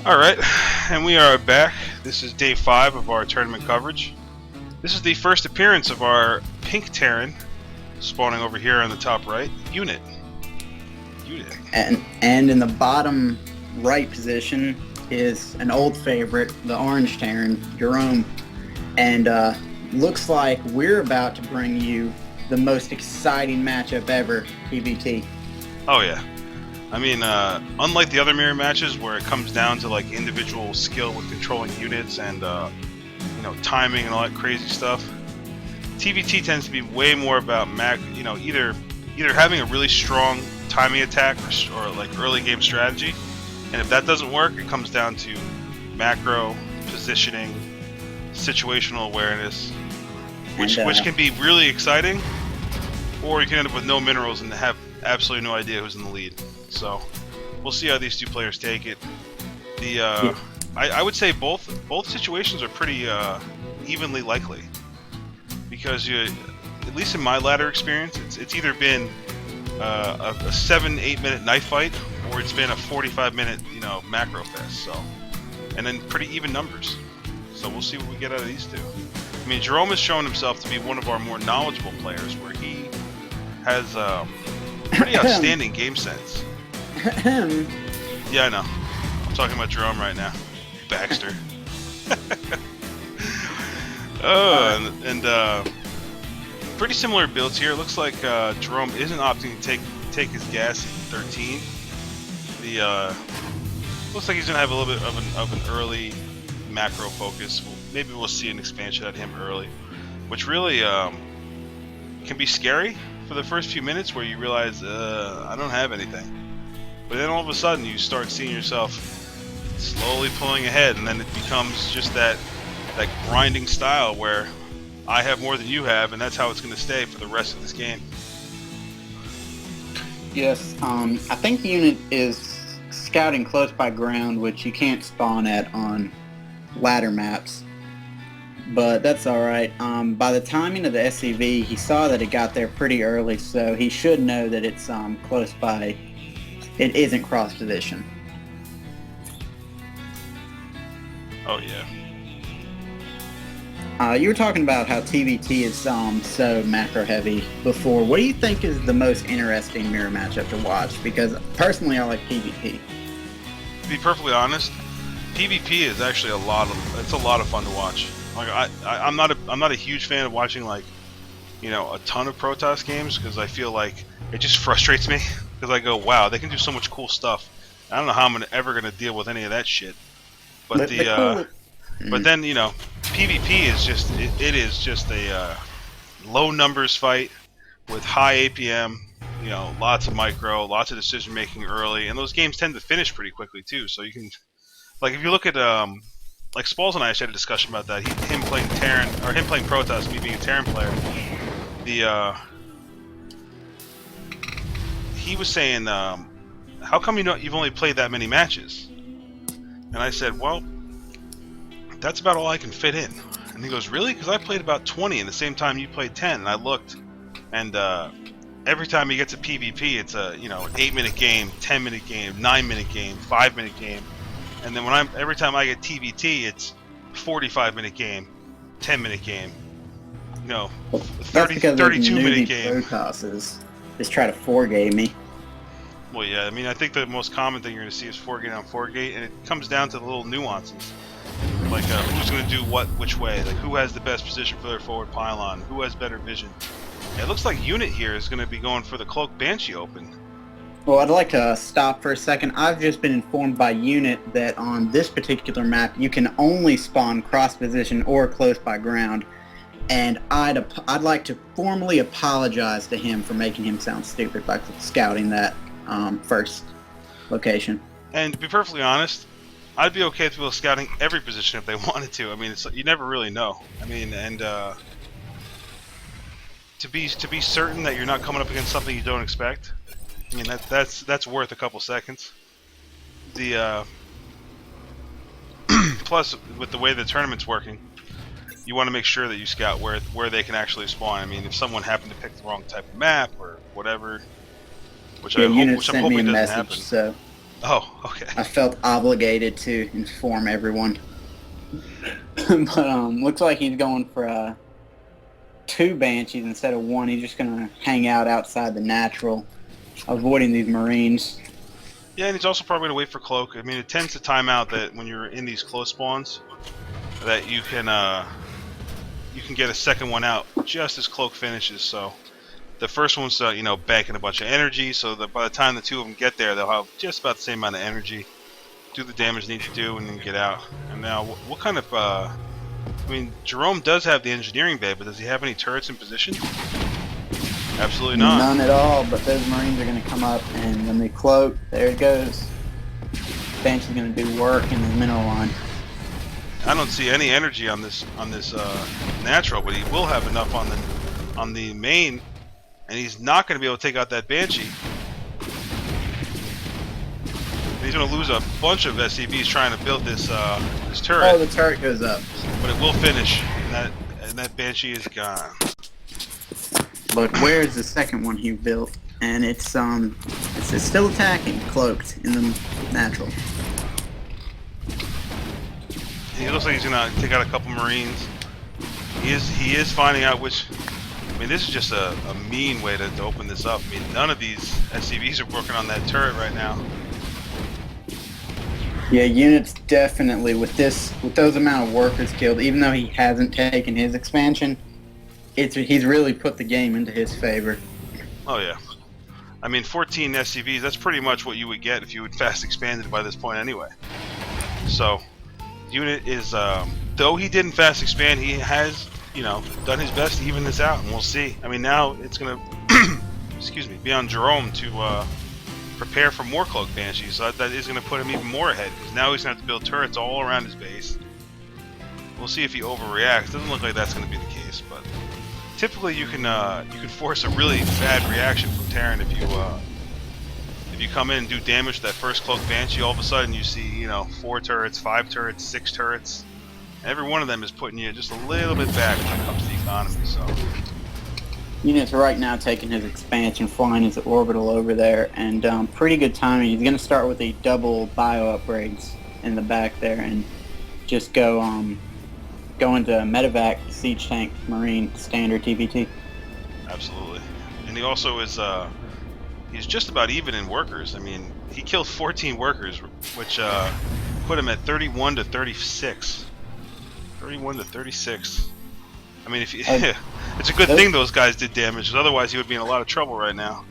Alright, and we are back. This is day 5 of our tournament coverage. This is the first appearance of our pink Terran, spawning over here on the top right, Unit. And in the bottom right position is an old favorite, the orange Terran, Jerome. And looks like we're about to bring you the most exciting matchup ever, PvT. Oh yeah. I mean, unlike the other mirror matches where it comes down to like individual skill with controlling units and timing and all that crazy stuff, TvT tends to be way more about either having a really strong timing attack or like early game strategy, and if that doesn't work, it comes down to macro positioning, situational awareness, which can be really exciting, or you can end up with no minerals and have absolutely no idea who's in the lead. So we'll see how these two players take it. I would say both situations are pretty evenly likely, because at least in my ladder experience, it's either been a 7-8 minute knife fight, or it's been a 45-minute macro fest. So, and then pretty even numbers. So we'll see what we get out of these two. I mean, Jerome has shown himself to be one of our more knowledgeable players, where he has pretty outstanding game sense. Yeah, I know. I'm talking about Jerome right now. Baxter. Pretty similar builds here. It looks like Jerome isn't opting to take his gas at 13. Looks like he's gonna have a little bit of an early macro focus. Maybe we'll see an expansion out of him early, which really can be scary for the first few minutes, where you realize I don't have anything. But then all of a sudden you start seeing yourself slowly pulling ahead, and then it becomes just that grinding style where I have more than you have, and that's how it's going to stay for the rest of this game. Yes, I think the unit is scouting close by ground, which you can't spawn at on ladder maps. But that's alright. By the timing of the SCV, he saw that it got there pretty early, so he should know that it's close by. It isn't cross position. Oh yeah. You were talking about how TvT is so macro heavy before. What do you think is the most interesting mirror matchup to watch? Because personally, I like PvP. To be perfectly honest, PvP is actually a lot of fun to watch. Like I'm not a huge fan of watching a ton of Protoss games, because I feel like it just frustrates me, because I go, wow, they can do so much cool stuff. I don't know how I'm ever gonna deal with any of that shit. But but then PvP is just it is just a low numbers fight with high APM. Lots of micro, lots of decision making early, and those games tend to finish pretty quickly too. So you can, like, if you look at like Spalls and I actually had a discussion about that. Him playing Terran, or him playing Protoss, me being a Terran player. He was saying, how come you've only played that many matches? And I said, well, that's about all I can fit in. And he goes, really? Because I played about 20 in the same time you played 10. And I looked, and every time he gets a PvP, it's a an 8-minute game, 10-minute game, 9-minute game, 5-minute game. And then every time I get TvT, it's 45-minute game, 10-minute game, 32-minute game. Protosses just try to 4-gate me. Well, yeah, I mean, I think the most common thing you're going to see is 4-gate on 4-gate, and it comes down to the little nuances. Like, who's going to do what, which way? Like, who has the best position for their forward pylon? Who has better vision? And it looks like Unit here is going to be going for the Cloak Banshee open. Well, I'd like to stop for a second. I've just been informed by Unit that on this particular map, you can only spawn cross position or close by ground. And I'd like to formally apologize to him for making him sound stupid by scouting that first location. And to be perfectly honest, I'd be okay with people scouting every position if they wanted to. I mean, you never really know. I mean, and to be certain that you're not coming up against something you don't expect, I mean, that's worth a couple seconds. Plus, with the way the tournament's working, you want to make sure that you scout where they can actually spawn. I mean, if someone happened to pick the wrong type of map or whatever, which I'm hoping doesn't happen. So Oh, okay. I felt obligated to inform everyone. But looks like he's going for 2 Banshees instead of 1. He's just gonna hang out outside the natural, avoiding these Marines. Yeah, and he's also probably going to wait for Cloak. I mean, it tends to time out that when you're in these close spawns, that you can get a second one out just as Cloak finishes. So the first one's banking a bunch of energy, so that by the time the two of them get there, they'll have just about the same amount of energy, do the damage they need to do, and then get out. And now, what kind of I mean, Jerome does have the engineering bay, but does he have any turrets in position? Absolutely not. None at all, but those Marines are going to come up, and when they cloak, there it goes. Banshee's going to do work in the mineral line. I don't see any energy on this natural, but he will have enough on the main, and he's not going to be able to take out that Banshee. He's going to lose a bunch of SCVs trying to build this turret. Oh, the turret goes up. But it will finish, and that Banshee is gone. Look, where's the second one he built? And it's still attacking, cloaked in the natural. He looks like he's gonna take out a couple Marines. He is finding out which. I mean, this is just a mean way to open this up. I mean, none of these SCVs are working on that turret right now. Yeah, units definitely with those amount of workers killed. Even though he hasn't taken his expansion, he's really put the game into his favor. Oh yeah, I mean 14 SCVs. That's pretty much what you would get if you had fast expanded by this point anyway. So, unit is though he didn't fast expand, he has done his best to even this out, and we'll see. I mean now it's gonna excuse me, be on Jerome to prepare for more Cloak Banshees. So that is gonna put him even more ahead because now he's gonna have to build turrets all around his base. We'll see if he overreacts. Doesn't look like that's gonna be the case, but. Typically, you can force a really bad reaction from Terran if you come in and do damage to that first Cloak Banshee. All of a sudden, you see 4 turrets, 5 turrets, 6 turrets. Every one of them is putting you just a little bit back when it comes to the economy. So, units right now taking his expansion, flying his orbital over there, and pretty good timing. He's going to start with the double bio upgrades in the back there, and just go into medevac, siege tank, marine, standard TVT. Absolutely. And he also is he's just about even in workers. I mean, he killed 14 workers, which put him at 31 to 36. 31 to 36. I mean, if you, it's a good thing those guys did damage, because otherwise he would be in a lot of trouble right now.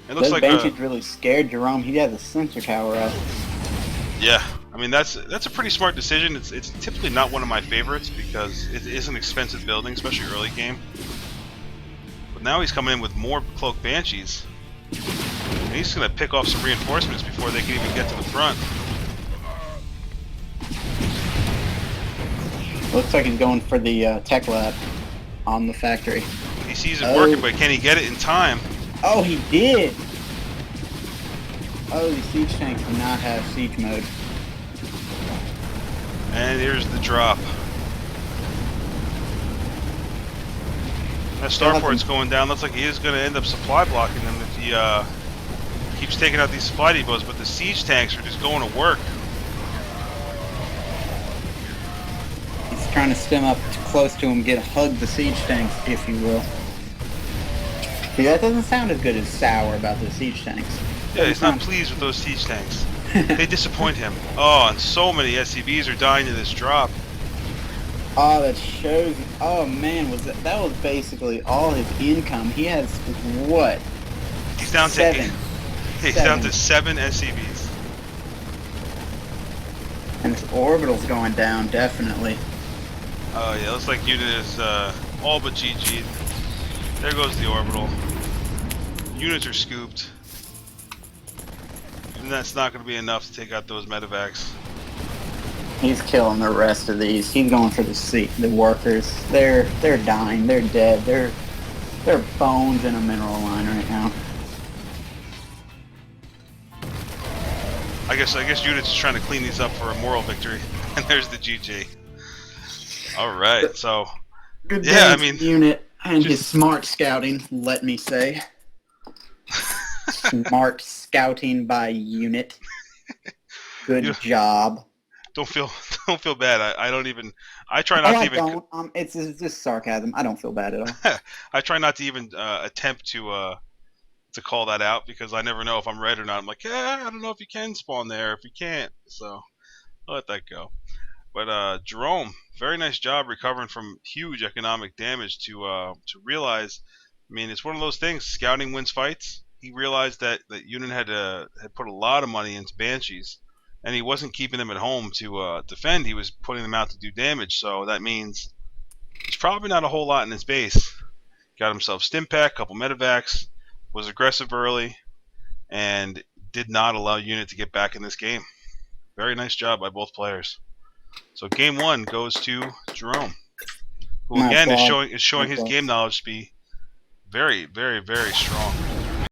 It looks those like Banshees really scared Jerome. He has a sensor tower up. Yeah. I mean that's a pretty smart decision. It's typically not one of my favorites because it is an expensive building, especially early game. But now he's coming in with more Cloak Banshees, and he's gonna pick off some reinforcements before they can even get to the front. Looks like he's going for the tech lab on the factory. He sees it working, but can he get it in time? Oh, he did. Oh, the siege tanks do not have siege mode. And here's the drop. That starport's going down. Looks like he is going to end up supply blocking them if he keeps taking out these supply depots. But the siege tanks are just going to work. He's trying to stem up close to him, hug the siege tanks, if you will. See, that doesn't sound as good as sour about the siege tanks. Yeah, he's not pleased with those siege tanks. They disappoint him. Oh, and so many SCVs are dying to this drop. Oh, that shows. Oh man, that was basically all his income. He has what? He's down 7. He's down to 7 SCVs. And his orbital's going down, definitely. Oh yeah, looks like unit is all but GG'd. There goes the orbital. Units are scooped. And that's not going to be enough to take out those medevacs. He's killing the rest of these. He's going for the workers. They're dying. They're dead. They're bones in a mineral line right now. I guess units is trying to clean these up for a moral victory. And there's the GG. All right, so good yeah, I mean unit and his smart scouting. Let me say. Smart scouting by unit. Good You job. don't feel bad. I don't even. I try not Oh, to I even. don't. It's just sarcasm. I don't feel bad at all. I try not to even attempt to call that out because I never know if I'm right or not. I'm like, yeah, I don't know if you can spawn there, if you can't. So I'll let that go. But Jerome, very nice job recovering from huge economic damage to realize. I mean, it's one of those things. Scouting wins fights. He realized that Unit had put a lot of money into Banshees, and he wasn't keeping them at home to defend. He was putting them out to do damage. So that means there's probably not a whole lot in his base. Got himself stim pack, couple medevacs, was aggressive early, and did not allow Unit to get back in this game. Very nice job by both players. So game one goes to Jerome, who My again is applause. showing his Applause. game knowledge to be very, very, very strong.